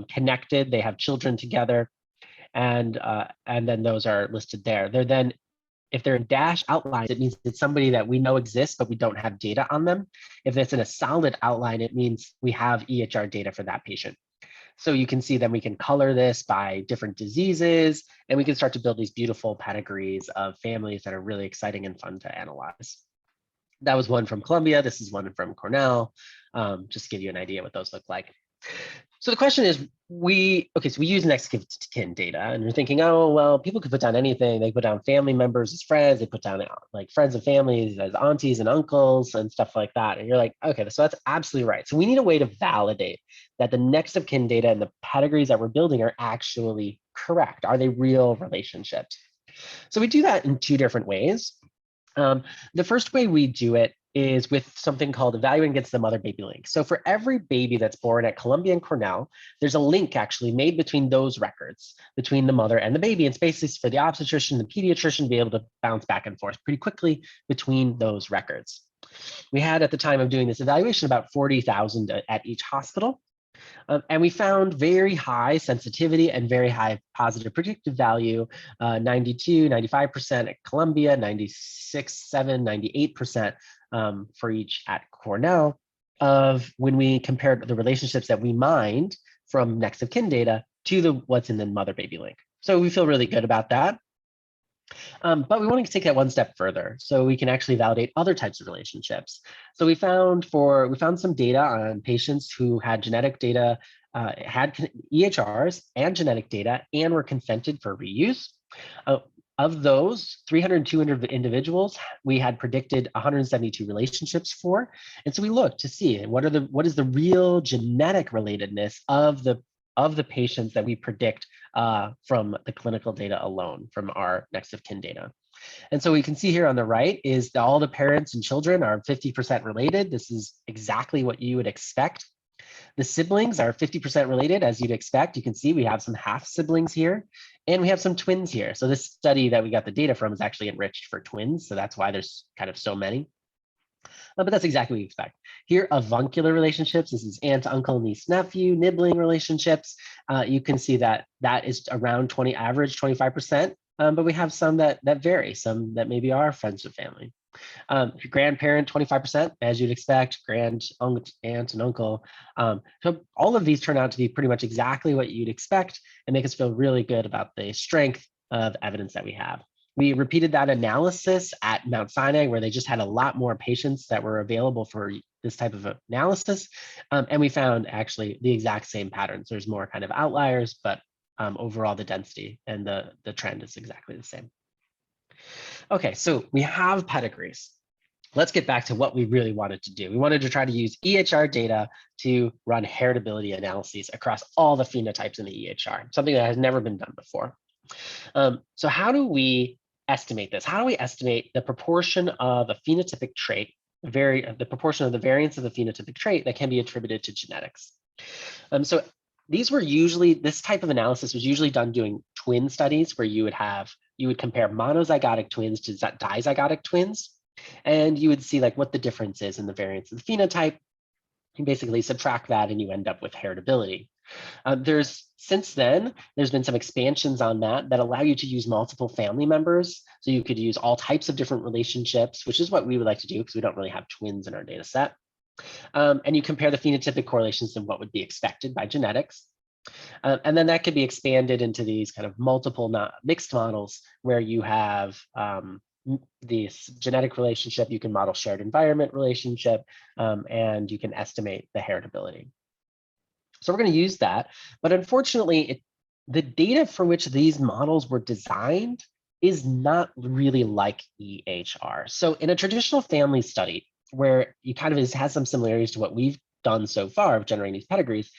connected, they have children together, and then those are listed there. If they're in dash outlines, it means it's somebody that we know exists, but we don't have data on them. If it's in a solid outline, it means we have EHR data for that patient. So you can see that we can color this by different diseases, and we can start to build these beautiful pedigrees of families that are really exciting and fun to analyze. That was one from Columbia. This is one from Cornell, just to give you an idea what those look like. So the question is, we use next of kin data, and you're thinking, oh, well, people could put down anything. They put down family members as friends. They put down like friends and families as aunties and uncles and stuff like that. And you're like, okay, so that's absolutely right. So we need a way to validate that the next of kin data and the pedigrees that we're building are actually correct. Are they real relationships? So we do that in two different ways. The first way we do it is with something called evaluating against the mother-baby link. So for every baby that's born at Columbia and Cornell, there's a link actually made between those records, between the mother and the baby. It's basically for the obstetrician, the pediatrician to be able to bounce back and forth pretty quickly between those records. We had at the time of doing this evaluation about 40,000 at each hospital. And we found very high sensitivity and very high positive predictive value, 92, 95% at Columbia, 96, 7, 98% for each at Cornell, of when we compared the relationships that we mined from next of kin data to what's in the mother-baby link. So we feel really good about that. But we want to take that one step further, so we can actually validate other types of relationships. So we found some data on patients who had genetic data, had EHRs and genetic data, and were consented for reuse. Of those 302 individuals, we had predicted 172 relationships for, and so we looked to see what is the real genetic relatedness of the patients that we predict from the clinical data alone, from our next of kin data. And so we can see here on the right is that all the parents and children are 50% related. This is exactly what you would expect. The siblings are 50% related, as you'd expect. You can see we have some half siblings here, and we have some twins here. So this study that we got the data from is actually enriched for twins. So that's why there's kind of so many. But that's exactly what we expect. Here, avuncular relationships, this is aunt, uncle, niece, nephew, nibbling relationships. You can see that that is around average 25%, but we have some that vary, some that maybe are friends or family. Grandparent, 25%, as you'd expect, aunt and uncle. So all of these turn out to be pretty much exactly what you'd expect and make us feel really good about the strength of evidence that we have. We repeated that analysis at Mount Sinai, where they just had a lot more patients that were available for this type of analysis. And we found actually the exact same patterns. There's more kind of outliers, but overall the density and the trend is exactly the same. Okay, so we have pedigrees. Let's get back to what we really wanted to do. We wanted to try to use EHR data to run heritability analyses across all the phenotypes in the EHR, something that has never been done before. So how do we estimate this? How do we estimate the proportion of a phenotypic trait, the proportion of the variance of the phenotypic trait that can be attributed to genetics? So this type of analysis was usually done doing twin studies, where you would compare monozygotic twins to dizygotic twins, and you would see like what the difference is in the variance of the phenotype. You basically subtract that and you end up with heritability. Since then, there's been some expansions on that allow you to use multiple family members. So you could use all types of different relationships, which is what we would like to do because we don't really have twins in our data set. And you compare the phenotypic correlations and what would be expected by genetics. And then that could be expanded into these kind of multiple mixed models where you have this genetic relationship, you can model shared environment relationship, and you can estimate the heritability. So we're going to use that, but unfortunately, the data for which these models were designed is not really like EHR. So in a traditional family study, where you kind of has some similarities to what we've done so far of generating these pedigrees,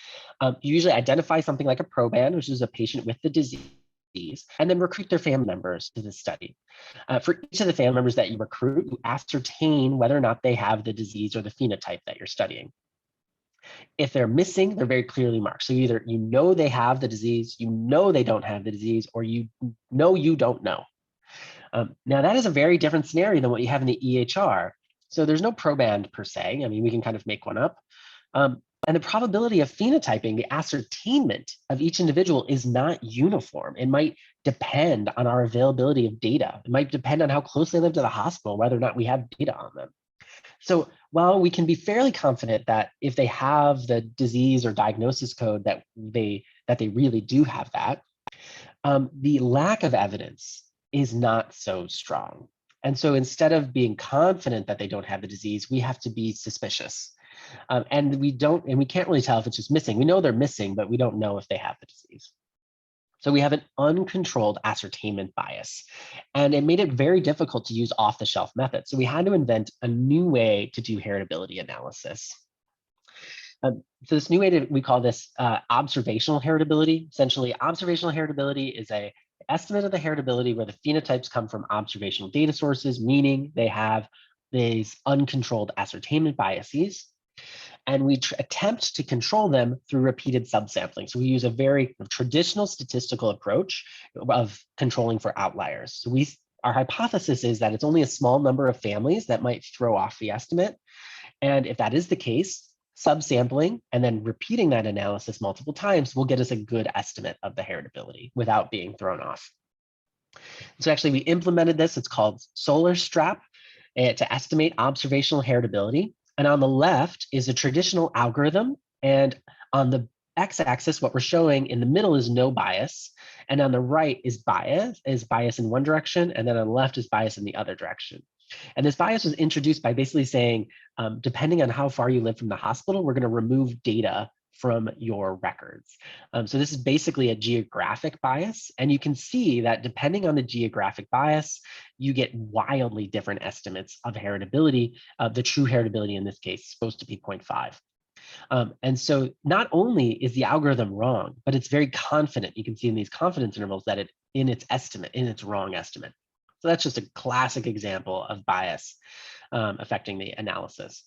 you usually identify something like a proband, which is a patient with the disease, and then recruit their family members to the study. For each of the family members that you recruit, you ascertain whether or not they have the disease or the phenotype that you're studying. If they're missing, they're very clearly marked. So either you know they have the disease, you know they don't have the disease, or you know you don't know. Now that is a very different scenario than what you have in the EHR. So there's no proband per se. I mean, we can kind of make one up. And the probability of phenotyping, the ascertainment of each individual is not uniform. It might depend on our availability of data. It might depend on how close they live to the hospital, whether or not we have data on them. So while we can be fairly confident that if they have the disease or diagnosis code that they really do have that, the lack of evidence is not so strong. And so instead of being confident that they don't have the disease, we have to be suspicious. And we can't really tell if it's just missing. We know they're missing, but we don't know if they have the disease. So we have an uncontrolled ascertainment bias, and it made it very difficult to use off-the-shelf methods. So we had to invent a new way to do heritability analysis. So this new way we call this observational heritability. Essentially, observational heritability is a estimate of the heritability where the phenotypes come from observational data sources, meaning they have these uncontrolled ascertainment biases. And we attempt to control them through repeated subsampling. So we use a very traditional statistical approach of controlling for outliers. So our hypothesis is that it's only a small number of families that might throw off the estimate. And if that is the case, subsampling and then repeating that analysis multiple times will get us a good estimate of the heritability without being thrown off. So actually we implemented this, it's called Solar Strap, to estimate observational heritability. And on the left is a traditional algorithm. And on the x-axis, what we're showing in the middle is no bias. And on the right is bias in one direction. And then on the left is bias in the other direction. And this bias was introduced by basically saying, depending on how far you live from the hospital, we're going to remove data from your records. So this is basically a geographic bias. And you can see that depending on the geographic bias, you get wildly different estimates of heritability. The true heritability in this case is supposed to be 0.5. And so not only is the algorithm wrong, but it's very confident. You can see in these confidence intervals that in its wrong estimate. So that's just a classic example of bias affecting the analysis.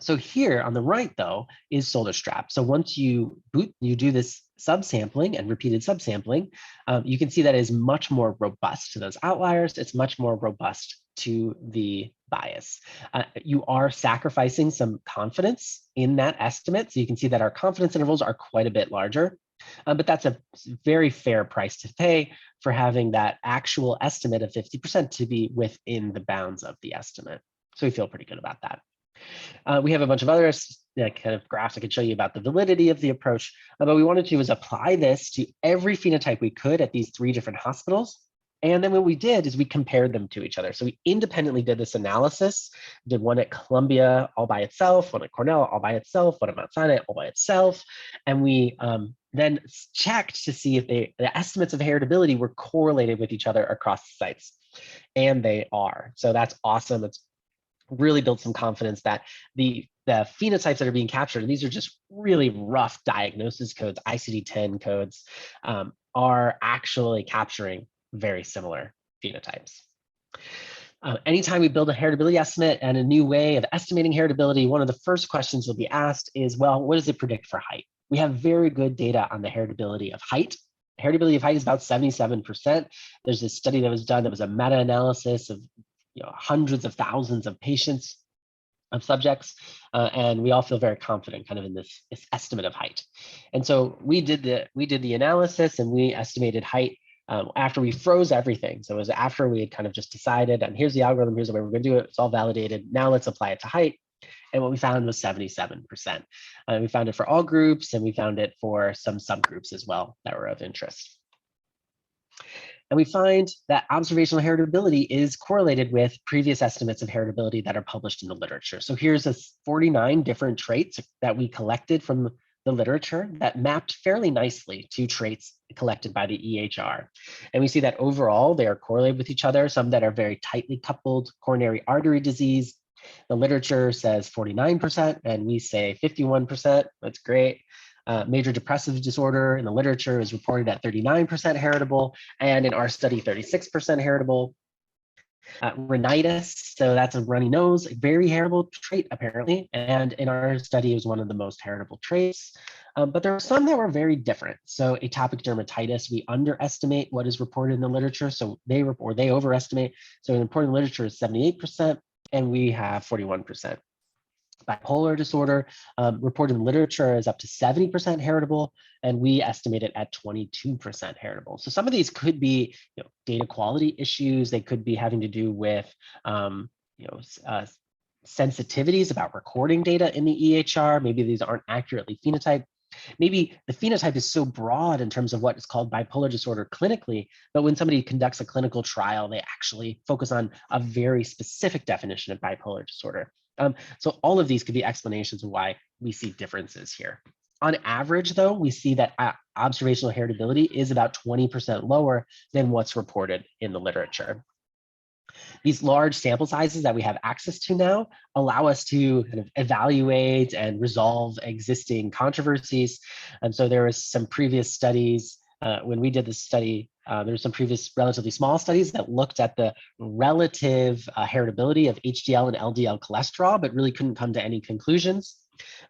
So here on the right, though, is Solar Strap. So once you do this subsampling and repeated subsampling, you can see that it is much more robust to those outliers. It's much more robust to the bias. You are sacrificing some confidence in that estimate. So you can see that our confidence intervals are quite a bit larger. But that's a very fair price to pay for having that actual estimate of 50% to be within the bounds of the estimate. So we feel pretty good about that. We have a bunch of other kind of graphs I could show you about the validity of the approach, but we wanted to is apply this to every phenotype we could at these 3 different hospitals. And then what we did is we compared them to each other. So we independently did this analysis, did one at Columbia all by itself, one at Cornell all by itself, one at Mount Sinai all by itself. And we then checked to see if the estimates of heritability were correlated with each other across the sites. And they are. So that's awesome. It's really built some confidence that the phenotypes that are being captured, and these are just really rough diagnosis codes, ICD-10 codes, are actually capturing very similar phenotypes. Anytime we build a heritability estimate and a new way of estimating heritability, one of the first questions will be asked is, well, what does it predict for height? We have very good data on the heritability of height. Heritability of height is about 77%. There's this study that was done that was a meta-analysis of hundreds of thousands of patients, of subjects, and we all feel very confident kind of in this estimate of height. And so we did the analysis and we estimated height after we froze everything. So it was after we had kind of just decided, and here's the algorithm, here's the way we're going to do it. It's all validated. Now let's apply it to height. And what we found was 77%. We found it for all groups, and we found it for some subgroups as well that were of interest. And we find that observational heritability is correlated with previous estimates of heritability that are published in the literature. So here's 49 different traits that we collected from the literature that mapped fairly nicely to traits collected by the EHR. And we see that overall, they are correlated with each other, some that are very tightly coupled, coronary artery disease. The literature says 49%, and we say 51%. That's great. Major depressive disorder in the literature is reported at 39% heritable, and in our study, 36% heritable. Rhinitis, so that's a runny nose, a very heritable trait apparently, and in our study it was one of the most heritable traits. But there are some that were very different. So atopic dermatitis, we underestimate what is reported in the literature, so they overestimate. So reported literature is 78%, and we have 41%. Bipolar disorder, reported in literature is up to 70% heritable, and we estimate it at 22% heritable. So some of these could be data quality issues. They could be having to do with sensitivities about recording data in the EHR. Maybe these aren't accurately phenotyped. Maybe the phenotype is so broad in terms of what is called bipolar disorder clinically, but when somebody conducts a clinical trial, they actually focus on a very specific definition of bipolar disorder. So all of these could be explanations of why we see differences here. On average, though, we see that observational heritability is about 20% lower than what's reported in the literature. These large sample sizes that we have access to now allow us to kind of evaluate and resolve existing controversies. And so there was some previous studies when we did this study There's some previous relatively small studies that looked at the relative heritability of HDL and LDL cholesterol, but really couldn't come to any conclusions.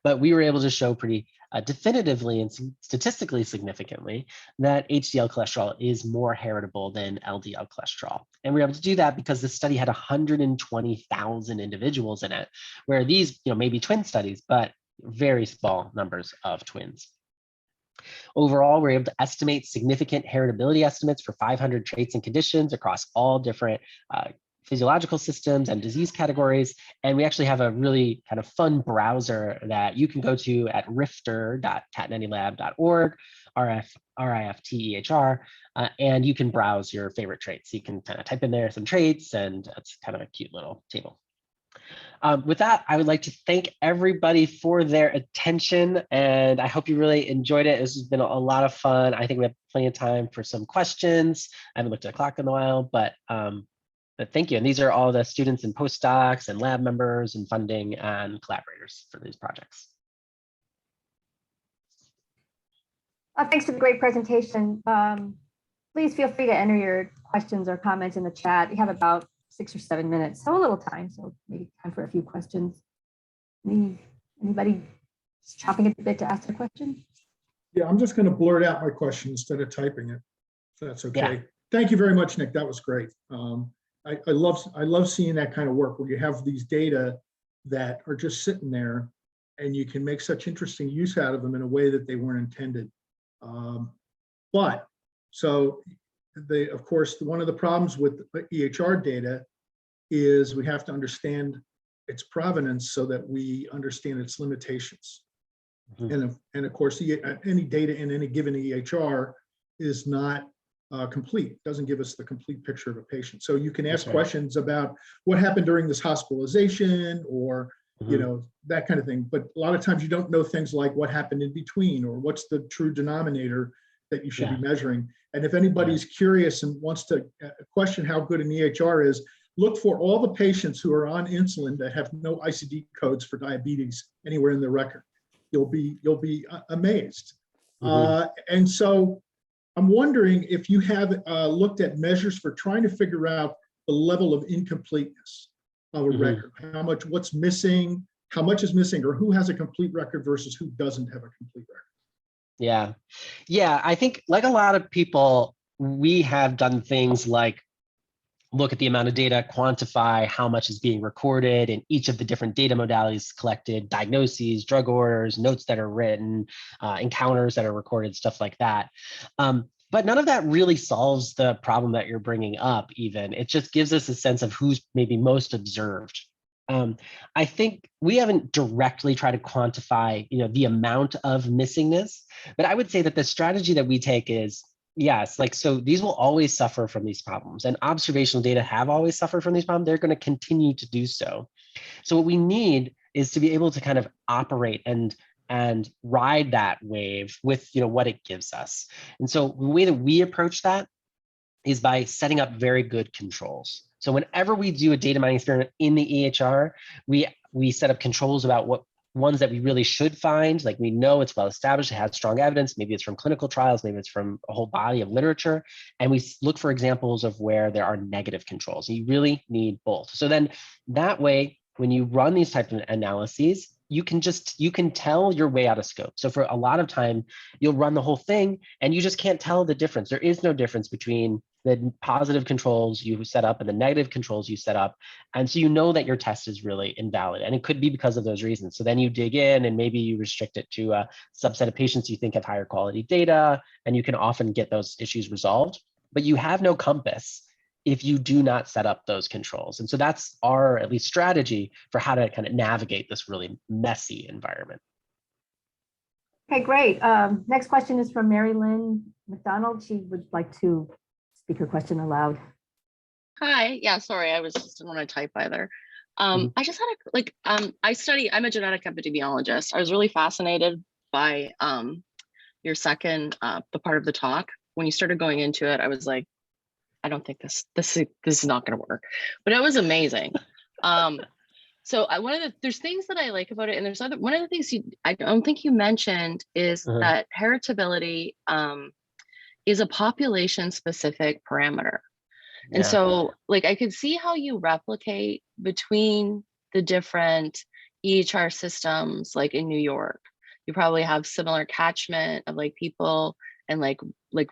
But we were able to show pretty definitively and statistically significantly that HDL cholesterol is more heritable than LDL cholesterol. And we were able to do that because the study had 120,000 individuals in it, where these, may be twin studies, but very small numbers of twins. Overall, we're able to estimate significant heritability estimates for 500 traits and conditions across all different physiological systems and disease categories. And we actually have a really kind of fun browser that you can go to at rifter.tatonettilab.org, RIFTEHR, and you can browse your favorite traits. You can kind of type in there some traits, and it's kind of a cute little table. With that, I would like to thank everybody for their attention, and I hope you really enjoyed it. This has been a lot of fun. I think we have plenty of time for some questions. I haven't looked at the clock in a while, but thank you. And these are all the students and postdocs and lab members and funding and collaborators for these projects. Thanks for the great presentation. Please feel free to enter your questions or comments in the chat. We have about 6 or 7 minutes, so a little time, so maybe time for a few questions. Anybody chopping at the bit to ask a question? Yeah, I'm just going to blurt out my question instead of typing it, if that's okay. Yeah. Thank you very much, Nick. That was great. I love seeing that kind of work where you have these data that are just sitting there and you can make such interesting use out of them in a way that they weren't intended. Of course, one of the problems with EHR data is we have to understand its provenance so that we understand its limitations. Mm-hmm. And of course, any data in any given EHR is not complete, doesn't give us the complete picture of a patient. So you can ask questions about what happened during this hospitalization or that kind of thing. But a lot of times you don't know things like what happened in between or what's the true denominator that you should be measuring. And if anybody's curious and wants to question how good an EHR is, look for all the patients who are on insulin that have no ICD codes for diabetes anywhere in the record. You'll be amazed. Mm-hmm. And so I'm wondering if you have looked at measures for trying to figure out the level of incompleteness of a record, what's missing, how much is missing, or who has a complete record versus who doesn't have a complete record. Yeah, I think like a lot of people, we have done things like look at the amount of data, quantify how much is being recorded in each of the different data modalities collected, diagnoses, drug orders, notes that are written, encounters that are recorded, stuff like that. But none of that really solves the problem that you're bringing up even. It just gives us a sense of who's maybe most observed. I think we haven't directly tried to quantify, the amount of missingness, but I would say that the strategy that we take is, yes, so these will always suffer from these problems, and observational data have always suffered from these problems. They're going to continue to do so. So what we need is to be able to kind of operate and ride that wave with, what it gives us. And so the way that we approach that is by setting up very good controls. So whenever we do a data mining experiment in the EHR, we set up controls about what ones that we really should find, like we know it's well established, it has strong evidence, maybe it's from clinical trials, maybe it's from a whole body of literature, and we look for examples of where there are negative controls. You really need both. So then that way, when you run these types of analyses, you can tell your way out of scope. So for a lot of time, you'll run the whole thing and you just can't tell the difference. There is no difference between the positive controls you set up and the negative controls you set up. And so you know that your test is really invalid, and it could be because of those reasons. So then you dig in and maybe you restrict it to a subset of patients you think have higher quality data, and you can often get those issues resolved, but you have no compass if you do not set up those controls. And so that's our, at least, strategy for how to kind of navigate this really messy environment. Okay, great. Next question is from Mary Lynn McDonald. She would like to speak her question aloud. Hi, yeah, sorry, I didn't want to type either. I just had I'm a genetic epidemiologist. I was really fascinated by your second, the part of the talk. When you started going into it, I was like, I don't think this is not going to work, but it was amazing. So there's things that I like about it, and there's one of the things I don't think you mentioned is that heritability is a population specific parameter. And Yeah. so like I could see how you replicate between the different EHR systems, like in New York. You probably have similar catchment of like people and like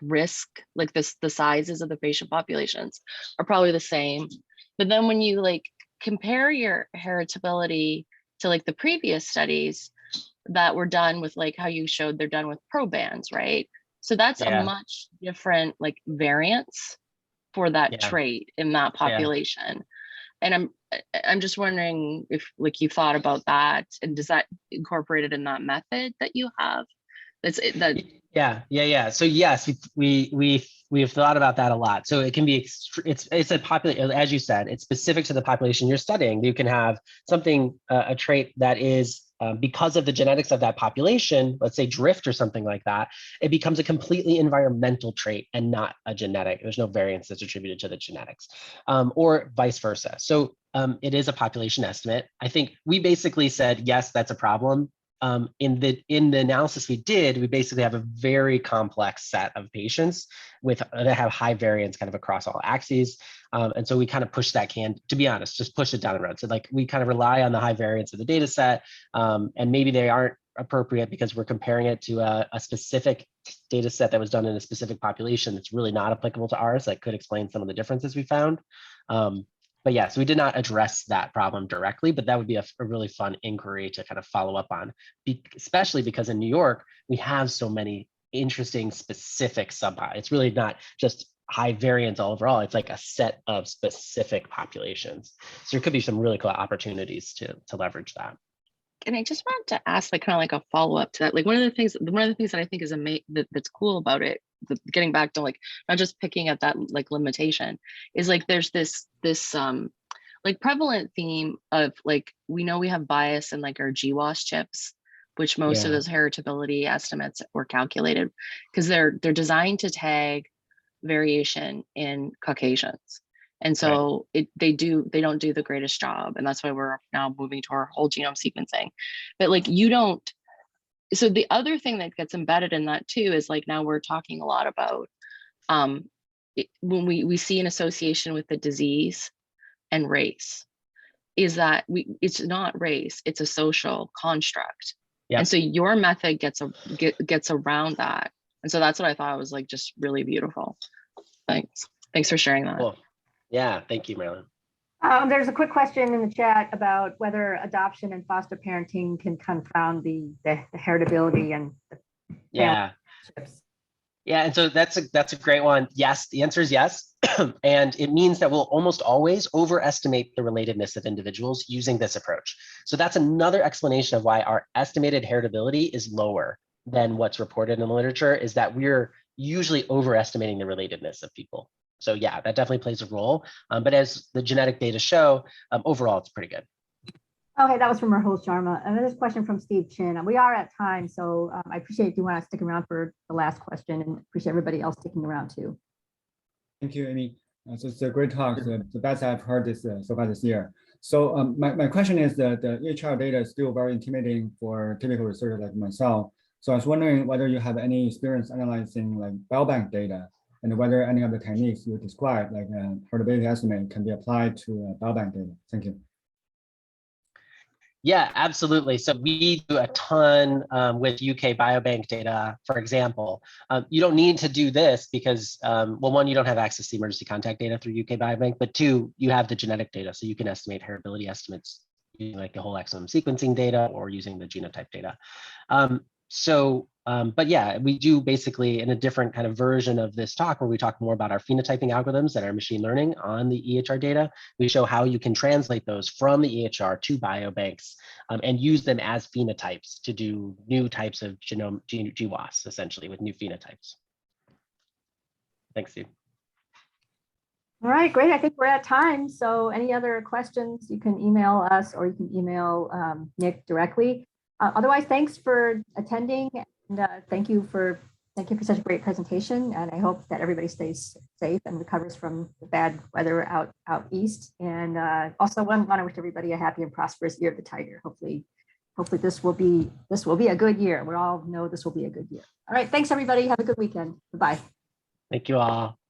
risk, like this, the sizes of the patient populations are probably the same. But then when you like compare your heritability to like the previous studies that were done with like how you showed they're done with probands, right? So that's a Yeah. much different like variance for that Yeah. trait in that population. And I'm just wondering if like you thought about that, and does that incorporated in that method that you have? That's it, that Yeah. So yes, we've thought about that a lot. So it can be it's a population, as you said, it's specific to the population you're studying. You can have something a trait that is because of the genetics of that population, let's say drift or something like that, it becomes a completely environmental trait and not a genetic. There's no variance that's attributed to the genetics, or vice versa. So it is a population estimate. I think we basically said, yes, that's a problem. In the analysis we did, we basically have a very complex set of patients that have high variance kind of across all axes. And so we kind of push that to be honest, just push it down the road. So like we kind of rely on the high variance of the data set, and maybe they aren't appropriate because we're comparing it to a specific data set that was done in a specific population that's really not applicable to ours. That could explain some of the differences we found. But yeah, so we did not address that problem directly, but that would be a really fun inquiry to kind of follow up on, especially because in New York, we have so many interesting specific it's really not just high variance all overall, it's like a set of specific populations. So there could be some really cool opportunities to leverage that. And I just wanted to ask like kind of like a follow-up to that. Like one of the things that I think is that's cool about it, getting back to like not just picking at that like limitation, is like there's this like prevalent theme of like, we know we have bias in like our GWAS chips, which most of those heritability estimates were calculated because they're designed to tag variation in Caucasians. And so they don't do the greatest job. And that's why we're now moving to our whole genome sequencing. But like so the other thing that gets embedded in that too is like, now we're talking a lot about when we see an association with the disease and race, is that it's not race, it's a social construct. And so your method gets around that. And so that's what I thought was like just really beautiful. Thanks for sharing that. Cool. Yeah, thank you, Marilyn. There's a quick question in the chat about whether adoption and foster parenting can confound the heritability and the chips. Yeah, and so that's a great one. Yes, the answer is yes. And it means that we'll almost always overestimate the relatedness of individuals using this approach. So that's another explanation of why our estimated heritability is lower than what's reported in the literature, is that we're usually overestimating the relatedness of people. So yeah, that definitely plays a role. But as the genetic data show, overall, it's pretty good. Okay, that was from Rahul Sharma. And this question from Steve Chin. We are at time, so I appreciate if you want to stick around for the last question, and appreciate everybody else sticking around too. Thank you, Amy. So it's a great talk, the best I've heard this so far this year. So my question is that the EHR data is still very intimidating for typical researchers like myself. So I was wondering whether you have any experience analyzing like biobank data, and whether any of the techniques you described, like heritability estimate, can be applied to biobank data. Thank you. Yeah, absolutely. So we do a ton with UK biobank data, for example. You don't need to do this because, well, one, you don't have access to emergency contact data through UK biobank, but two, you have the genetic data. So you can estimate heritability estimates using like the whole exome sequencing data or using the genotype data. But yeah, we do basically in a different kind of version of this talk where we talk more about our phenotyping algorithms and our machine learning on the EHR data. We show how you can translate those from the EHR to biobanks and use them as phenotypes to do new types of GWAS, essentially, with new phenotypes. Thanks, Steve. All right, great. I think we're at time. So any other questions, you can email us or you can email Nick directly. Otherwise, thanks for attending, and thank you for such a great presentation. And I hope that everybody stays safe and recovers from the bad weather out east. And also want to wish everybody a happy and prosperous year of the tiger. Hopefully this will be a good year. We all know this will be a good year. All right, thanks everybody. Have a good weekend. Bye. Thank you all.